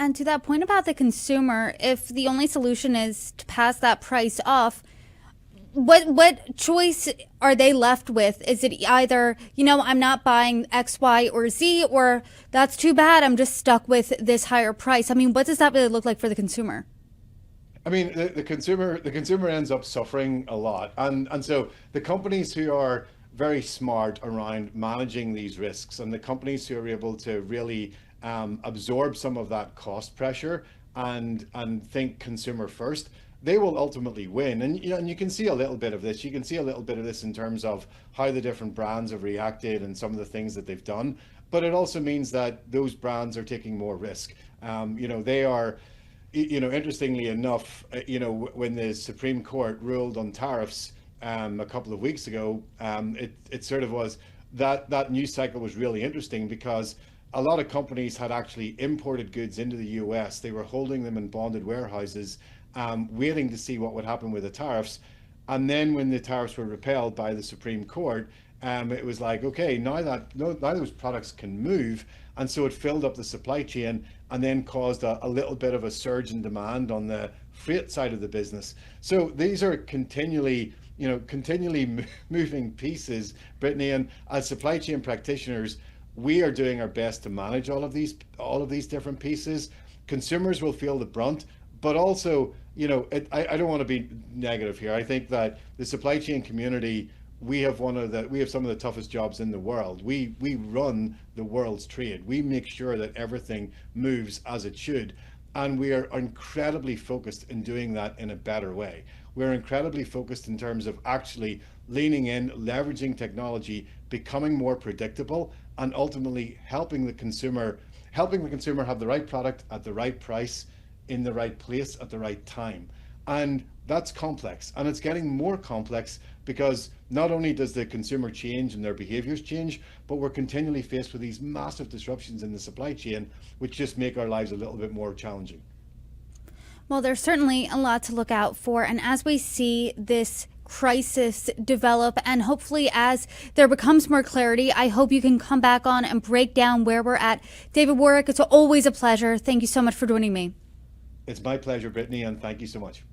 And to that point about the consumer, if the only solution is to pass that price off, what choice are they left with? Is it either, I'm not buying X, Y, or Z, or that's too bad, I'm just stuck with this higher price? I mean, what does that really look like for the consumer? I mean, the consumer ends up suffering a lot, and so the companies who are very smart around managing these risks, and the companies who are able to really absorb some of that cost pressure and think consumer first, they will ultimately win. And you can see a little bit of this. You can see a little bit of this in terms of how the different brands have reacted and some of the things that they've done. But it also means that those brands are taking more risk. They are interestingly enough, when the Supreme Court ruled on tariffs a couple of weeks ago, it sort of was that news cycle was really interesting because a lot of companies had actually imported goods into the US. They were holding them in bonded warehouses, waiting to see what would happen with the tariffs. And then when the tariffs were repealed by the Supreme Court, it was like, okay, now those products can move, and so it filled up the supply chain and then caused a little bit of a surge in demand on the freight side of the business. So these are continually moving pieces, Brittany, and as supply chain practitioners, we are doing our best to manage all of these different pieces. Consumers will feel the brunt, but also, I don't want to be negative here. I think that the supply chain community, we have some of the toughest jobs in the world. We run the world's trade. We make sure that everything moves as it should, and we are incredibly focused in doing that in a better way. We're incredibly focused in terms of actually leaning in, leveraging technology, becoming more predictable, and ultimately helping the consumer have the right product at the right price in the right place at the right time. And that's complex, and it's getting more complex because not only does the consumer change and their behaviors change, but we're continually faced with these massive disruptions in the supply chain, which just make our lives a little bit more challenging. Well, there's certainly a lot to look out for. And as we see this crisis develop, and hopefully as there becomes more clarity, I hope you can come back on and break down where we're at. David Warrick, it's always a pleasure. Thank you so much for joining me. It's my pleasure, Brittany, and thank you so much.